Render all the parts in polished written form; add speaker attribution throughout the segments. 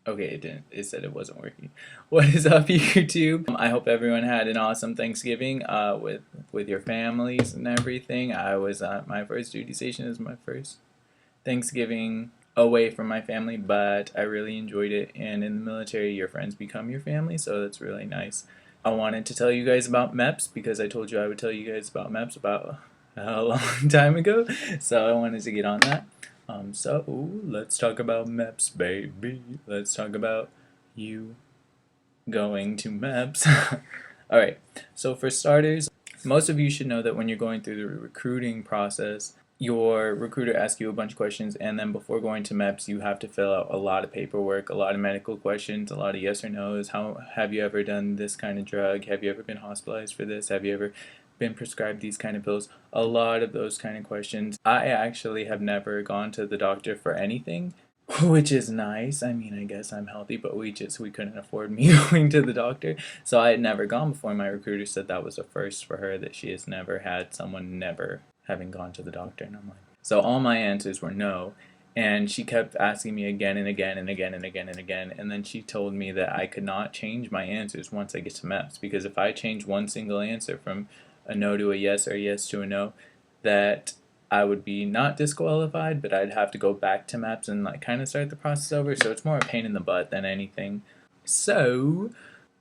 Speaker 1: Okay, it didn't. It said it wasn't working. What is up, YouTube? I hope everyone had an awesome Thanksgiving with your families and everything. I was my first duty station is my first Thanksgiving away from my family, but I really enjoyed it. And in the military, your friends become your family, so that's really nice. I wanted to tell you guys about MEPS because I told you I would tell you guys about MEPS about a long time ago, so I wanted to get on that. So let's talk about MEPS, baby. Let's talk about you going to MEPS. Alright, so for starters, most of you should know that when you're going through the recruiting process, your recruiter asks you a bunch of questions, and then before going to MEPS, you have to fill out a lot of paperwork, a lot of medical questions, a lot of yes or no's. How have you ever done this kind of drug? Have you ever been hospitalized for this? Have you ever been prescribed these kind of pills? A lot of those kind of questions. I actually have never gone to the doctor for anything, which is nice. I mean, I guess I'm healthy, but we couldn't afford me going to the doctor, so I had never gone before. My recruiter said that was a first for her, that she has never had someone never having gone to the doctor, and I'm like, so all my answers were no, and she kept asking me again and again and again and again and again, and then she told me that I could not change my answers once I get to MEPS, because if I change one single answer from a no to a yes or a yes to a no, that I would be not disqualified, but I'd have to go back to MEPS and like kind of start the process over, so it's more a pain in the butt than anything. So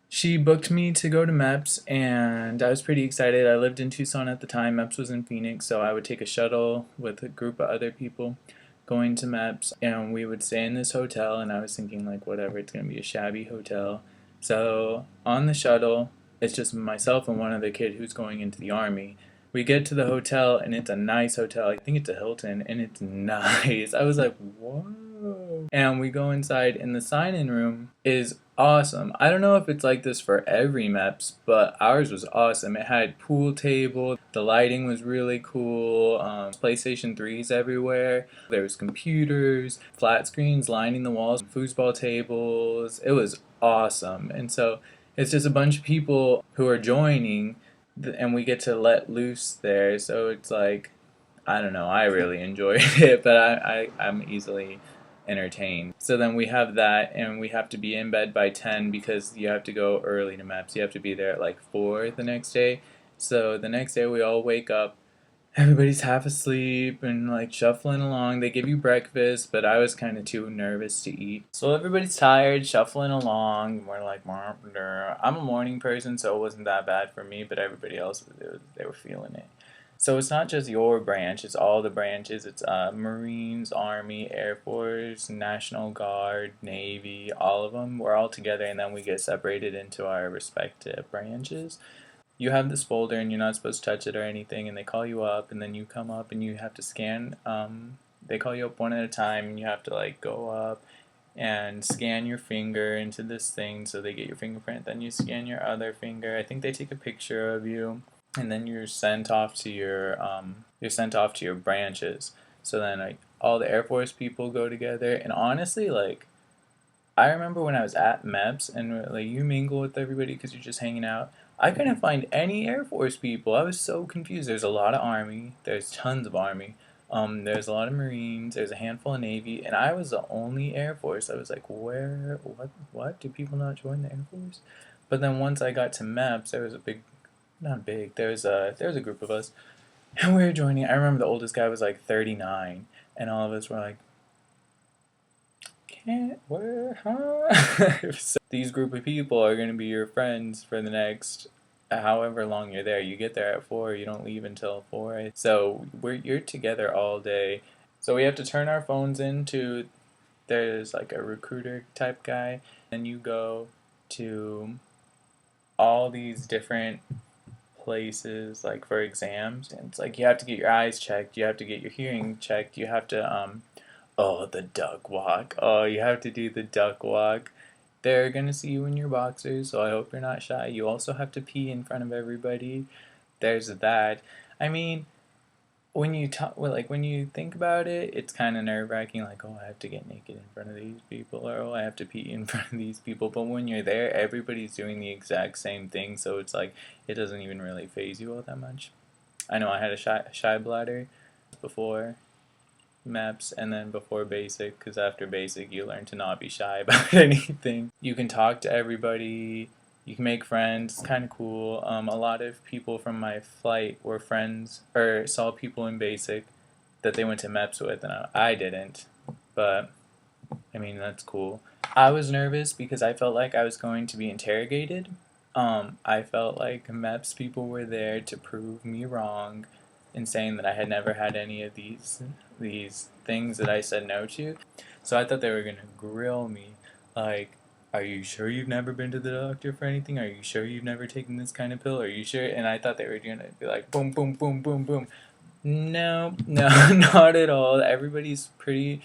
Speaker 1: she booked me to go to MEPS, and I was pretty excited. I lived in Tucson at the time. MEPS was in Phoenix, so I would take a shuttle with a group of other people going to MEPS, and we would stay in this hotel, and I was thinking, like, whatever, it's going to be a shabby hotel. So on the shuttle, it's just myself and one other kid who's going into the Army. We get to the hotel, and it's a nice hotel. I think it's a Hilton, and it's nice. I was like, whoa. And we go inside, and the sign-in room is awesome. I don't know if it's like this for every MEPS, but ours was awesome. It had pool table, the lighting was really cool, PlayStation 3s everywhere, there was computers, flat screens lining the walls, foosball tables. It was awesome. And so it's just a bunch of people who are joining, and we get to let loose there, so it's like, I don't know, I really enjoyed it, but I'm easily entertained. So then we have that, and we have to be in bed by 10 because you have to go early to MEPS. You have to be there at like 4 the next day. So the next day we all wake up, everybody's half asleep and like shuffling along. They give you breakfast, but I was kind of too nervous to eat. So everybody's tired, shuffling along. We're like, I'm a morning person, so it wasn't that bad for me, but everybody else, they were feeling it. So it's not just your branch, it's all the branches. It's Marines, Army, Air Force, National Guard, Navy, all of them. We're all together, and then we get separated into our respective branches. You have this folder, and you're not supposed to touch it or anything, and they call you up, and then you come up and you have to scan. They call you up one at a time, and you have to like go up and scan your finger into this thing, so they get your fingerprint. Then you scan your other finger. I think they take a picture of you, and then you're sent off to your branches. So then like all the Air Force people go together, and honestly, like, I remember when I was at MEPS and like you mingle with everybody because you're just hanging out. I couldn't find any Air Force people. I was so confused. There's a lot of Army. There's tons of Army. There's a lot of Marines. There's a handful of Navy, and I was the only Air Force. I was like, where? What? Do people not join the Air Force? But then once I got to MEPS, there was a big, not big. There was a group of us, and we were joining. I remember the oldest guy was like 39, and all of us were like, can't, where, huh? So these group of people are going to be your friends for the next however long you're there. You get there at 4, you don't leave until 4. So you're together all day. So we have to turn our phones into, there's like a recruiter type guy, and you go to all these different places like for exams, and it's like you have to get your eyes checked, you have to get your hearing checked, you have to oh, the duck walk. Oh, you have to do the duck walk. They're gonna see you in your boxers, so I hope you're not shy. You also have to pee in front of everybody. There's that. I mean, when you talk, well, like when you think about it, it's kind of nerve-wracking. Like, oh, I have to get naked in front of these people, or oh, I have to pee in front of these people. But when you're there, everybody's doing the exact same thing, so it's like it doesn't even really phase you all that much. I know I had a shy bladder before, MEPS, and then before basic, because after basic you learn to not be shy about anything. You can talk to everybody, you can make friends, it's kind of cool. A lot of people from my flight were friends, or saw people in basic that they went to MEPS with, and I didn't, but I mean, that's cool. I was nervous because I felt like I was going to be interrogated. I felt like MEPS people were there to prove me wrong in saying that I had never had any of these things that I said no to. So I thought they were gonna grill me, like, "Are you sure you've never been to the doctor for anything? Are you sure you've never taken this kind of pill? Are you sure?" And I thought they were gonna be like, "Boom, boom, boom, boom, boom." No, no, not at all. Everybody's pretty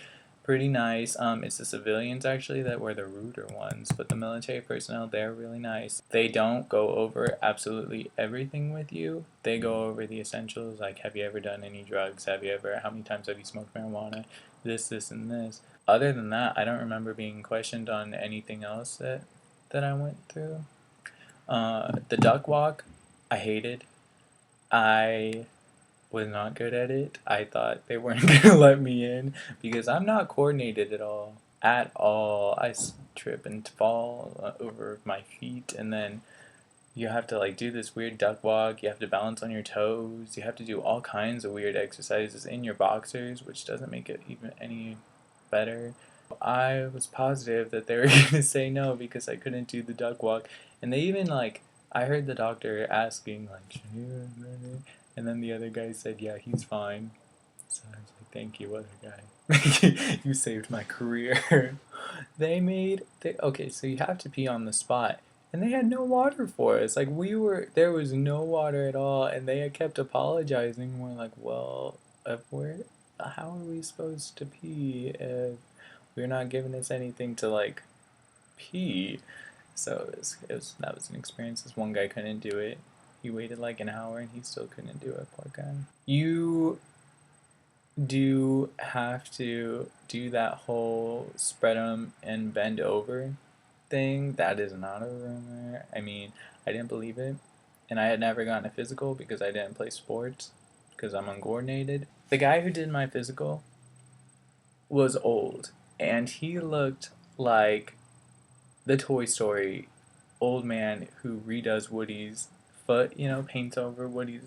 Speaker 1: nice. It's the civilians actually that were the ruder ones, but the military personnel, they're really nice. They don't go over absolutely everything with you. They go over the essentials, like have you ever done any drugs? How many times have you smoked marijuana? This, and this. Other than that, I don't remember being questioned on anything else that I went through. The duck walk, I hated. I was not good at it. I thought they weren't gonna let me in because I'm not coordinated at all. At all. I trip and fall over my feet, and then you have to like do this weird duck walk. You have to balance on your toes. You have to do all kinds of weird exercises in your boxers, which doesn't make it even any better. I was positive that they were gonna say no because I couldn't do the duck walk, and they even like I heard the doctor asking like, "Should you?" And then the other guy said, "Yeah, he's fine." So I was like, "Thank you, other guy. You saved my career." Okay, so you have to pee on the spot, and they had no water for us. Like there was no water at all, and they had kept apologizing. We're like, "Well, if how are we supposed to pee if we're not giving us anything to like pee?" So that was an experience. This one guy couldn't do it. He waited like an hour and he still couldn't do it, poor guy. You do have to do that whole spread them and bend over thing. That is not a rumor. I mean, I didn't believe it. And I had never gotten a physical because I didn't play sports because I'm uncoordinated. The guy who did my physical was old and he looked like the Toy Story old man who redoes Woody's foot, paints over Woody's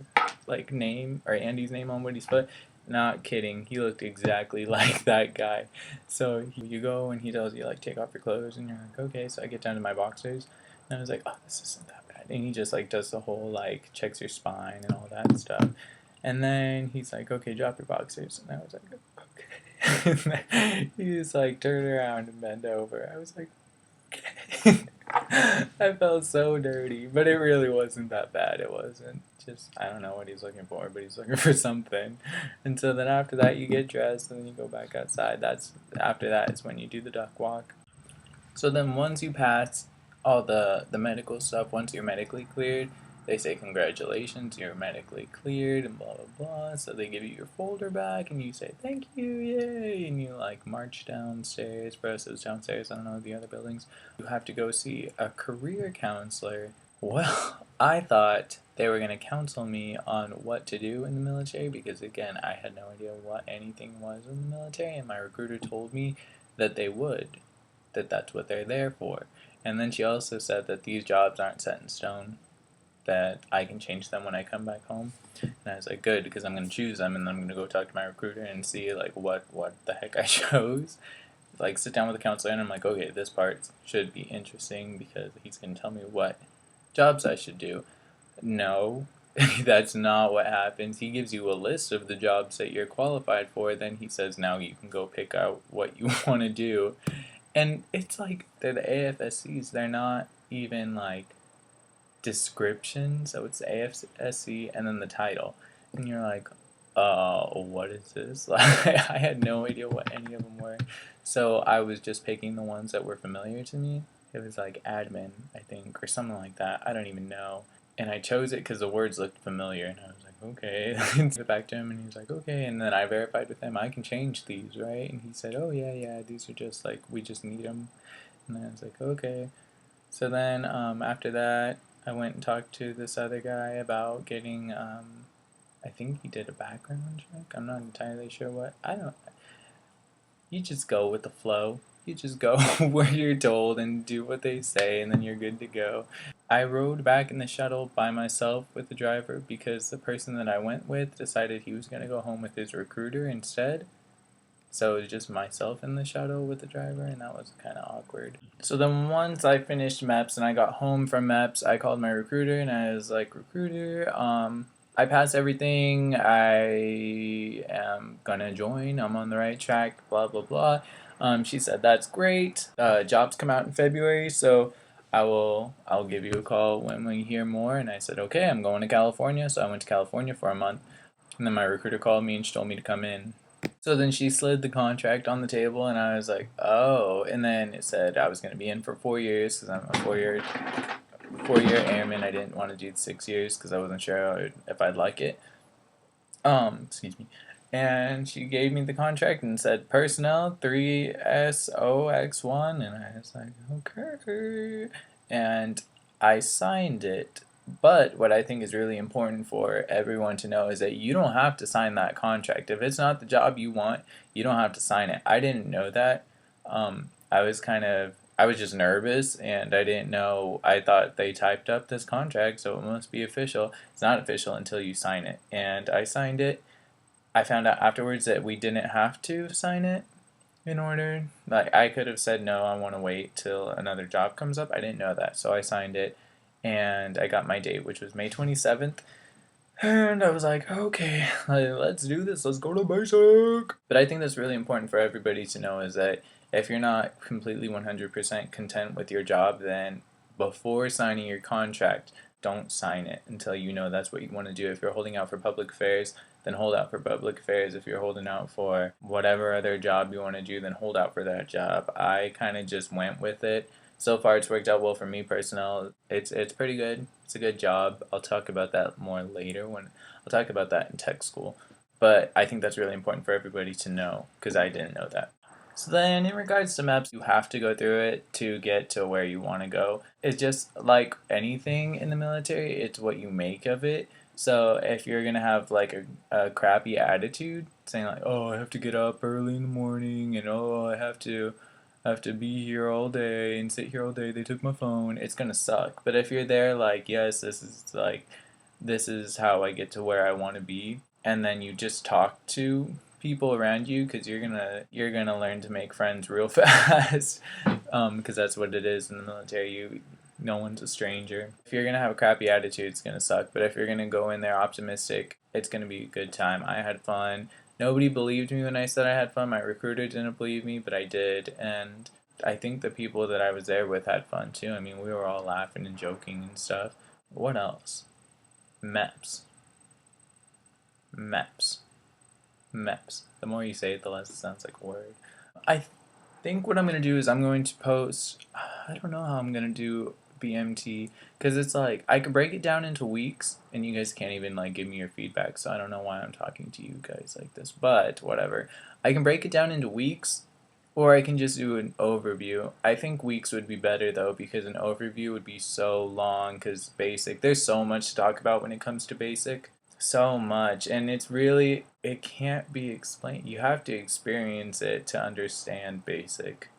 Speaker 1: like name or Andy's name on Woody's foot. Not kidding, he looked exactly like that guy. So you go and he tells you like take off your clothes and you're like okay. So I get down to my boxers and I was like oh this isn't that bad. And he just like does the whole like checks your spine and all that stuff. And then he's like okay drop your boxers and I was like okay. He just like turned around and bent over. I was like I felt so dirty, but it really wasn't that bad. It wasn't. Just, I don't know what he's looking for, but he's looking for something. And so then after that, you get dressed and then you go back outside. After that is when you do the duck walk. So then once you pass all the medical stuff, once you're medically cleared, they say congratulations, you're medically cleared and blah blah blah. So they give you your folder back and you say thank you, yay, and you like march downstairs. For us, it was downstairs. I don't know the other buildings. You have to go see a career counselor. Well, I thought they were gonna counsel me on what to do in the military because again, I had no idea what anything was in the military, and my recruiter told me that they would that that's what they're there for. And then she also said that these jobs aren't set in stone, that I can change them when I come back home. And I was like, good, because I'm going to choose them, and then I'm going to go talk to my recruiter and see like what the heck I chose. Like sit down with the counselor, and I'm like, okay, this part should be interesting because he's going to tell me what jobs I should do. No, that's not what happens. He gives you a list of the jobs that you're qualified for, then he says, now you can go pick out what you want to do. And it's like they're the AFSCs. They're not even like descriptions. So it's AFSC and then the title. And you're like, what is this? Like, I had no idea what any of them were. So I was just picking the ones that were familiar to me. It was like admin, I think, or something like that. I don't even know. And I chose it because the words looked familiar. And I was like, okay. And I back to him and he was like, okay. And then I verified with him, I can change these, right? And he said, oh, yeah, these are just like, we just need them. And then I was like, okay. So then after that, I went and talked to this other guy about getting I think he did a background check. I'm not entirely sure what. I don't. You just go with the flow. You just go where you're told and do what they say, and then you're good to go. I rode back in the shuttle by myself with the driver because the person that I went with decided he was going to go home with his recruiter instead. So it was just myself in the shuttle with the driver, and that was kind of awkward. So then once I finished MEPS and I got home from MEPS, I called my recruiter and I was like, recruiter, I passed everything. I am gonna join. I'm on the right track. Blah blah blah. She said that's great. Jobs come out in February, so I'll give you a call when we hear more. And I said okay. I'm going to California, so I went to California for a month, and then my recruiter called me and she told me to come in. So then she slid the contract on the table, and I was like, oh. And then it said I was going to be in for 4 years because I'm a four-year airman. I didn't want to do 6 years because I wasn't sure if I'd like it. Excuse me. And she gave me the contract and said personnel 3SOX1, and I was like, okay. And I signed it. But what I think is really important for everyone to know is that you don't have to sign that contract. If it's not the job you want, you don't have to sign it. I didn't know that. I was just nervous and I didn't know. I thought they typed up this contract, so it must be official. It's not official until you sign it. And I signed it. I found out afterwards that we didn't have to sign it in order. Like, I could have said, no, I want to wait till another job comes up. I didn't know that. So I signed it and I got my date, which was May 27th. And I was like, okay, let's do this. Let's go to basic. But I think that's really important for everybody to know is that if you're not completely 100% content with your job, then before signing your contract, don't sign it until you know that's what you want to do. If you're holding out for public affairs, then hold out for public affairs. If you're holding out for whatever other job you want to do, then hold out for that job. I kind of just went with it. So far, it's worked out well for me personally. It's pretty good. It's a good job. I'll talk about that more later when I'll talk about that in tech school. But I think that's really important for everybody to know because I didn't know that. So then in regards to MEPS, you have to go through it to get to where you want to go. It's just like anything in the military, it's what you make of it. So if you're going to have like a crappy attitude, saying like, oh, I have to get up early in the morning and oh, I have to be here all day and sit here all day. They took my phone. It's going to suck. But if you're there like, yes, this is how I get to where I want to be, and then you just talk to people around you because you're gonna learn to make friends real fast because that's what it is in the military. No one's a stranger. If you're gonna have a crappy attitude, it's gonna suck. But if you're gonna go in there optimistic, it's gonna be a good time. I had fun. Nobody believed me when I said I had fun. My recruiter didn't believe me, but I did, and I think the people that I was there with had fun too. I mean, we were all laughing and joking and stuff. What else? MEPS. MEPS. MEPS. The more you say it, the less it sounds like a word. I think what I'm going to do is I'm going to post, I don't know how I'm going to do BMT, because it's like, I could break it down into weeks, and you guys can't even like give me your feedback, so I don't know why I'm talking to you guys like this, but whatever. I can break it down into weeks, or I can just do an overview. I think weeks would be better though, because an overview would be so long, because basic, there's so much to talk about when it comes to basic. So much, and it can't be explained. You have to experience it to understand basic.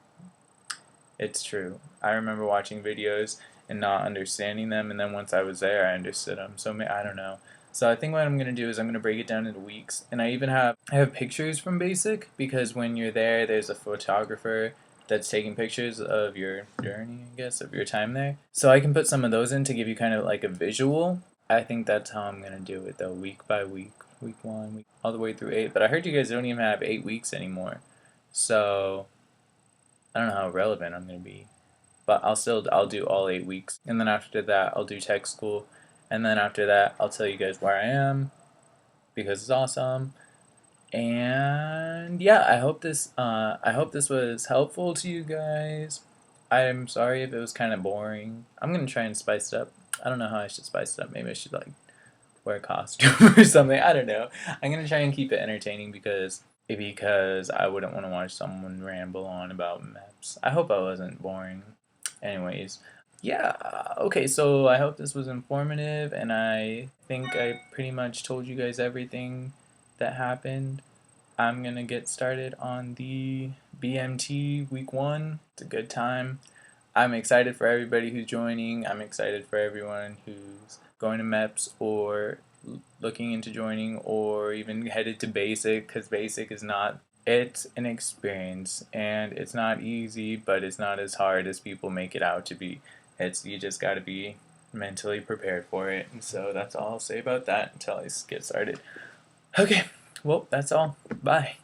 Speaker 1: It's true. I remember watching videos and not understanding them, and then once I was there, I understood them. So I don't know. So I think what I'm gonna do is I'm gonna break it down into weeks, and I have pictures from basic because when you're there, there's a photographer that's taking pictures of your journey, I guess, of your time there. So I can put some of those in to give you kind of like a visual. I think that's how I'm gonna do it though, week by week, week 1, week all the way through 8. But I heard you guys don't even have 8 weeks anymore, so I don't know how relevant I'm gonna be. But I'll do all 8 weeks, and then after that I'll do tech school, and then after that I'll tell you guys where I am because it's awesome. And yeah, I hope this was helpful to you guys. I'm sorry if it was kind of boring. I'm gonna try and spice it up. I don't know how I should spice it up. Maybe I should like wear a costume or something. I don't know. I'm gonna try and keep it entertaining because I wouldn't want to watch someone ramble on about maps. I hope I wasn't boring. Anyways, yeah, okay, so I hope this was informative, and I think I pretty much told you guys everything that happened. I'm gonna get started on the BMT week one. It's a good time. I'm excited for everybody who's joining. I'm excited for everyone who's going to MEPS or looking into joining or even headed to basic, because basic is not, it's an experience and it's not easy, but it's not as hard as people make it out to be. It's, you just got to be mentally prepared for it. And so that's all I'll say about that until I get started. Okay, well, that's all. Bye.